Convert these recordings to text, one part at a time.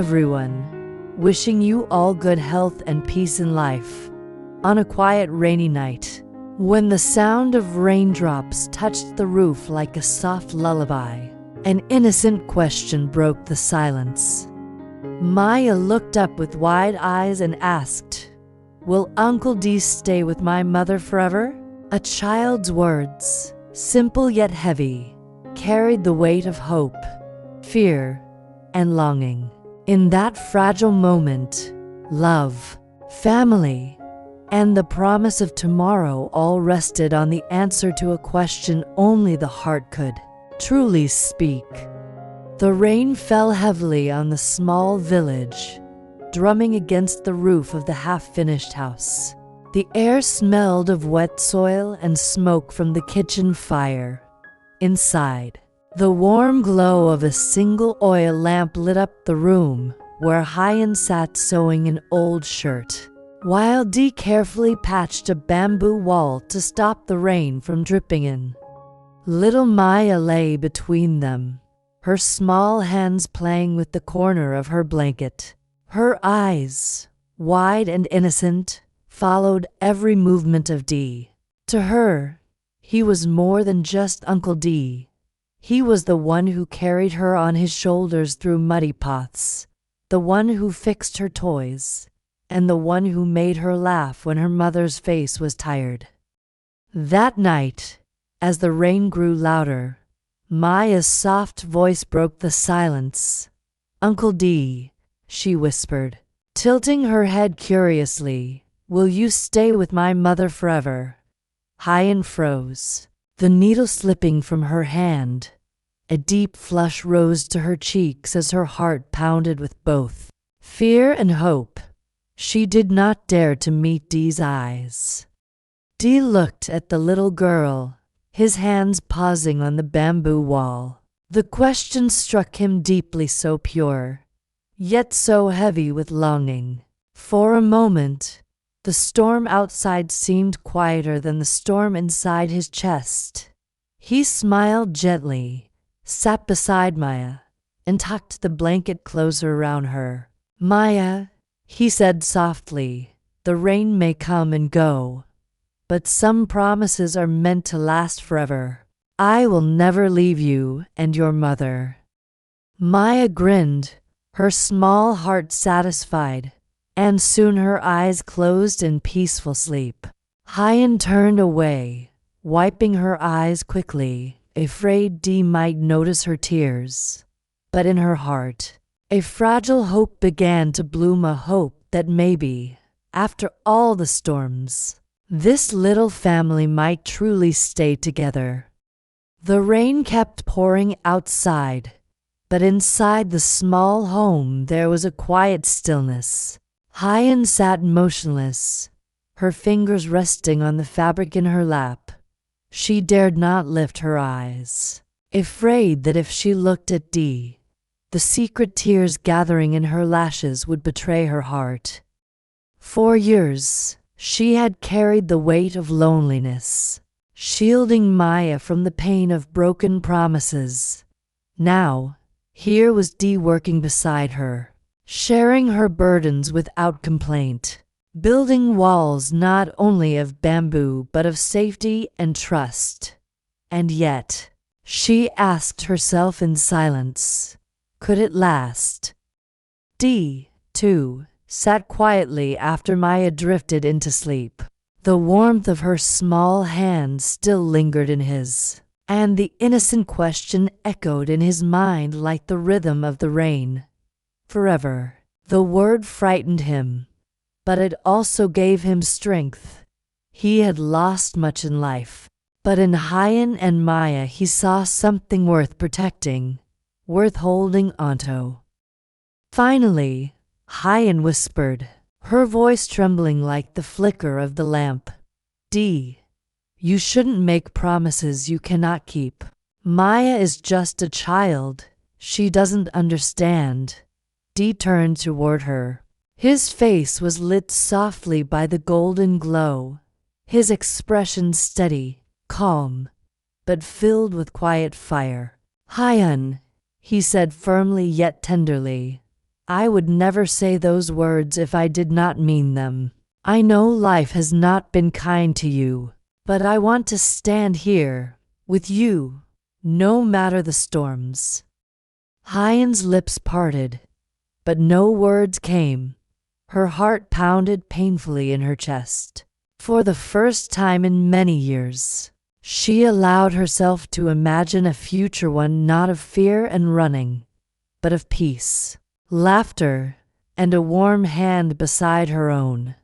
everyone. Wishing you all good health and peace in life. On a quiet rainy night, when the sound of raindrops touched the roof like a soft lullaby, an innocent question broke the silence. Maya looked up with wide eyes and asked, "Will Uncle D stay with my mother forever?" A child's words, simple yet heavy, carried the weight of hope, fear, and longing. In that fragile moment, love, family, and the promise of tomorrow all rested on the answer to a question only the heart could truly speak. The rain fell heavily on the small village, drumming against the roof of the half-finished house. The air smelled of wet soil and smoke from the kitchen fire. Inside, the warm glow of a single oil lamp lit up the room where Huyen sat sewing an old shirt, while Dee carefully patched a bamboo wall to stop the rain from dripping in. Little Maya lay between them, her small hands playing with the corner of her blanket. Her eyes, wide and innocent, followed every movement of Dee. To her, he was more than just Uncle D. He was the one who carried her on his shoulders through muddy paths, the one who fixed her toys, and the one who made her laugh when her mother's face was tired. That night, as the rain grew louder, Maya's soft voice broke the silence. "Uncle D," she whispered, tilting her head curiously, "will you stay with my mother forever?" Huyen froze, the needle slipping from her hand. A deep flush rose to her cheeks as her heart pounded with both fear and hope. She did not dare to meet Dee's eyes. Dee looked at the little girl, his hands pausing on the bamboo wall. The question struck him deeply, so pure, yet so heavy with longing. For a moment, the storm outside seemed quieter than the storm inside his chest. He smiled gently, sat beside Maya, and tucked the blanket closer around her. "Maya," he said softly, "the rain may come and go, but some promises are meant to last forever. I will never leave you and your mother." Maya grinned, her small heart satisfied, and soon her eyes closed in peaceful sleep. Huyen turned away, wiping her eyes quickly, afraid Dee might notice her tears. But in her heart, a fragile hope began to bloom, a hope that maybe, after all the storms, this little family might truly stay together. The rain kept pouring outside, but inside the small home there was a quiet stillness. Huyen sat motionless, her fingers resting on the fabric in her lap. She dared not lift her eyes, afraid that if she looked at Dee, the secret tears gathering in her lashes would betray her heart. For years, she had carried the weight of loneliness, shielding Maya from the pain of broken promises. Now, here was Dee working beside her, sharing her burdens without complaint, building walls not only of bamboo but of safety and trust. And yet, she asked herself in silence, could it last? Dee, too, sat quietly after Maya drifted into sleep. The warmth of her small hand still lingered in his, and the innocent question echoed in his mind like the rhythm of the rain. Forever. The word frightened him, but it also gave him strength. He had lost much in life, but in Huyen and Maya he saw something worth protecting, worth holding onto. Finally, Huyen whispered, her voice trembling like the flicker of the lamp, "Dee, you shouldn't make promises you cannot keep. Maya is just a child. She doesn't understand." Dee turned toward her. His face was lit softly by the golden glow, his expression steady, calm, but filled with quiet fire. "Huyen," he said firmly yet tenderly, I would never say those words if I did not mean them. I know life has not been kind to you, but I want to stand here with you, no matter the storms." Huyen's lips parted, but no words came. Her heart pounded painfully in her chest. For the first time in many years, she allowed herself to imagine a future one not of fear and running, but of peace, laughter, and a warm hand beside her own.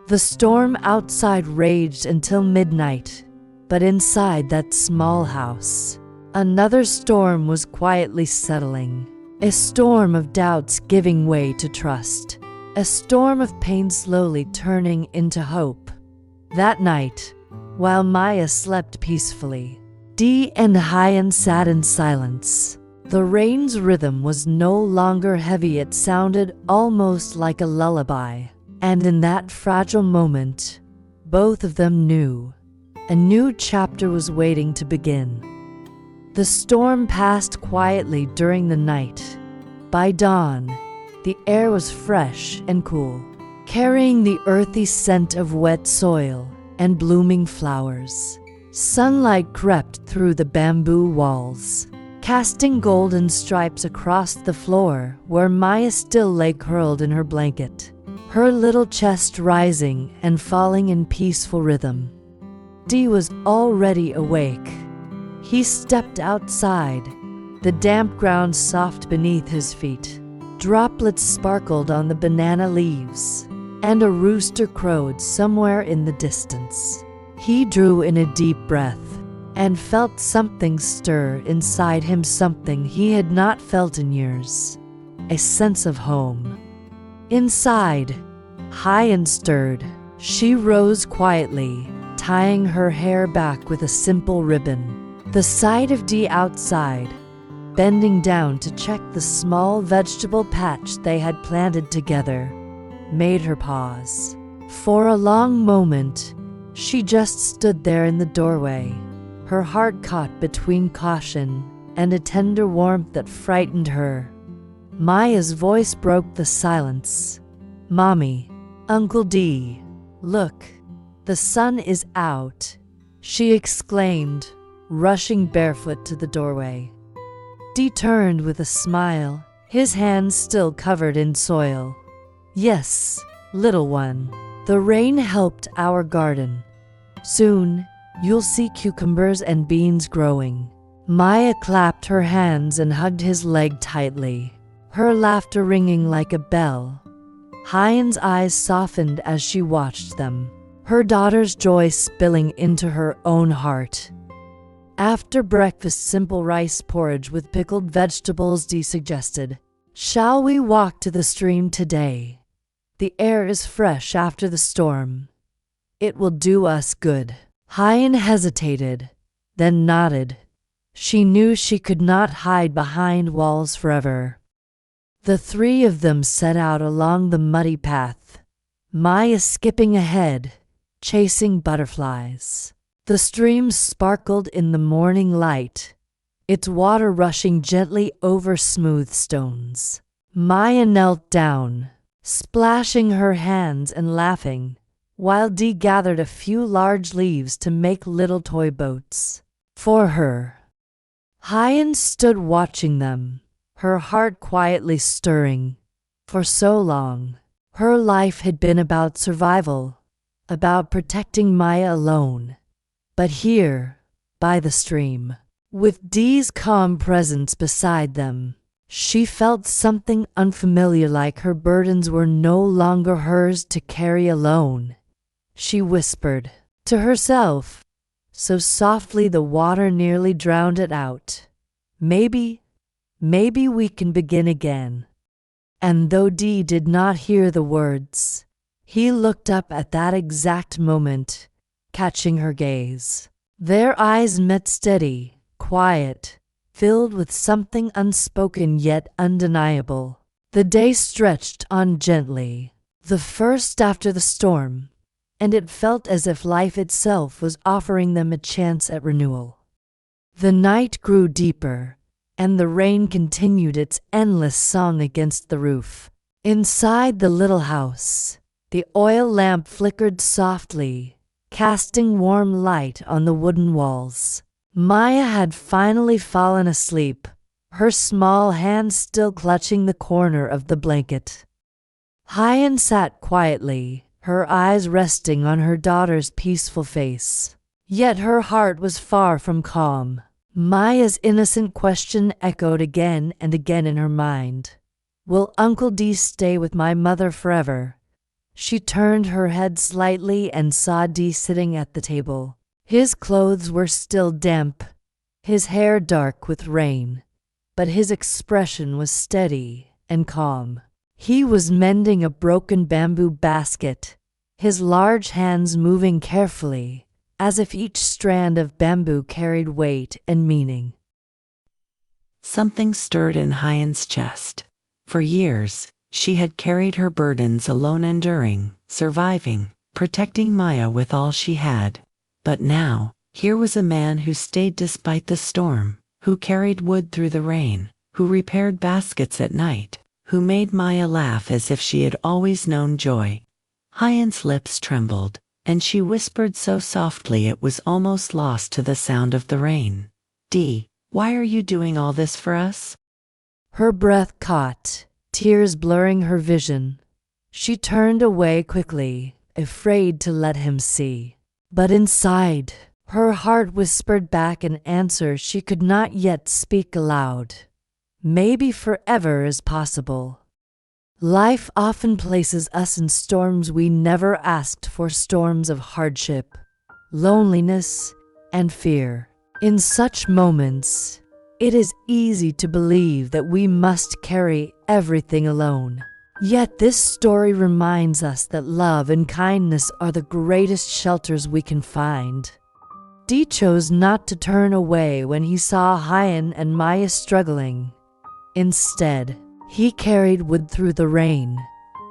The storm outside raged until midnight, but inside that small house, another storm was quietly settling. A storm of doubts giving way to trust. A storm of pain slowly turning into hope. That night, while Maya slept peacefully, Dee and Huyen sat in silence. The rain's rhythm was no longer heavy, it sounded almost like a lullaby. And in that fragile moment, both of them knew a new chapter was waiting to begin. The storm passed quietly during the night. By dawn, the air was fresh and cool, carrying the earthy scent of wet soil and blooming flowers. Sunlight crept through the bamboo walls, casting golden stripes across the floor where Maya still lay curled in her blanket, her little chest rising and falling in peaceful rhythm. Dee was already awake. He stepped outside, the damp ground soft beneath his feet. Droplets sparkled on the banana leaves, and a rooster crowed somewhere in the distance. He drew in a deep breath and felt something stir inside him, something he had not felt in years, a sense of home. Inside, Huyen stirred. She rose quietly, tying her hair back with a simple ribbon. The sight of Dee outside, bending down to check the small vegetable patch they had planted together, made her pause. For a long moment, she just stood there in the doorway, her heart caught between caution and a tender warmth that frightened her. Maya's voice broke the silence. "Mommy, Uncle Dee, look, the sun is out," she exclaimed, rushing barefoot to the doorway. Dee turned with a smile, his hands still covered in soil. "Yes, little one, the rain helped our garden. Soon, you'll see cucumbers and beans growing." Maya clapped her hands and hugged his leg tightly, her laughter ringing like a bell. Huyen's eyes softened as she watched them, her daughter's joy spilling into her own heart. After breakfast, simple rice porridge with pickled vegetables, Dee suggested, "Shall we walk to the stream today? The air is fresh after the storm. It will do us good." Huyen hesitated, then nodded. She knew she could not hide behind walls forever. The three of them set out along the muddy path, Maya skipping ahead, chasing butterflies. The stream sparkled in the morning light, its water rushing gently over smooth stones. Maya knelt down, splashing her hands and laughing, while Dee gathered a few large leaves to make little toy boats for her. Huyen stood watching them, her heart quietly stirring. For so long, her life had been about survival, about protecting Maya alone. But here, by the stream, with Dee's calm presence beside them, she felt something unfamiliar, like her burdens were no longer hers to carry alone. She whispered to herself, so softly the water nearly drowned it out, Maybe we can begin again." And though Dee did not hear the words, he looked up at that exact moment, catching her gaze. Their eyes met, steady, quiet, filled with something unspoken yet undeniable. The day stretched on gently, the first after the storm, and it felt as if life itself was offering them a chance at renewal. The night grew deeper, and the rain continued its endless song against the roof. Inside the little house, the oil lamp flickered softly, casting warm light on the wooden walls. Maya had finally fallen asleep, her small hand still clutching the corner of the blanket. Huyen sat quietly, her eyes resting on her daughter's peaceful face. Yet her heart was far from calm. Maya's innocent question echoed again and again in her mind. Will Uncle D stay with my mother forever? She turned her head slightly and saw D sitting at the table. His clothes were still damp, his hair dark with rain, but his expression was steady and calm. He was mending a broken bamboo basket, his large hands moving carefully, as if each strand of bamboo carried weight and meaning. Something stirred in Huyen's chest. For years, she had carried her burdens alone, enduring, surviving, protecting Maya with all she had. But now, here was a man who stayed despite the storm, who carried wood through the rain, who repaired baskets at night, who made Maya laugh as if she had always known joy. Huyen's lips trembled, and she whispered so softly it was almost lost to the sound of the rain. "D, why are you doing all this for us?" Her breath caught, tears blurring her vision. She turned away quickly, afraid to let him see. But inside, her heart whispered back an answer she could not yet speak aloud. Maybe forever is possible. Life often places us in storms we never asked for, storms of hardship, loneliness, and fear. In such moments, it is easy to believe that we must carry everything alone. Yet this story reminds us that love and kindness are the greatest shelters we can find. D chose not to turn away when he saw Huyen and Maya struggling. Instead, he carried wood through the rain,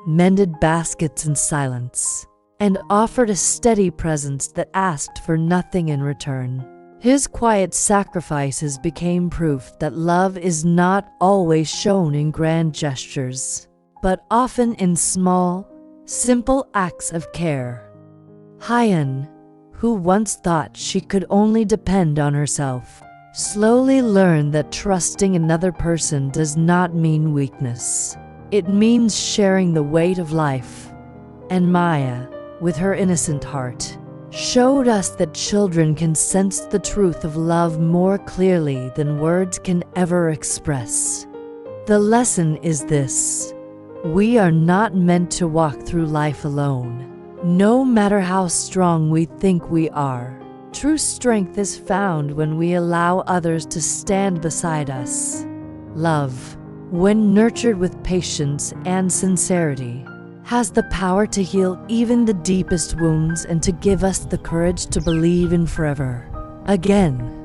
mended baskets in silence, and offered a steady presence that asked for nothing in return. His quiet sacrifices became proof that love is not always shown in grand gestures, but often in small, simple acts of care. Huyen, who once thought she could only depend on herself, slowly learned that trusting another person does not mean weakness. It means sharing the weight of life. And Maya, with her innocent heart, showed us that children can sense the truth of love more clearly than words can ever express. The lesson is this: we are not meant to walk through life alone. No matter how strong we think we are, true strength is found when we allow others to stand beside us. Love, when nurtured with patience and sincerity, has the power to heal even the deepest wounds and to give us the courage to believe in forever. Again,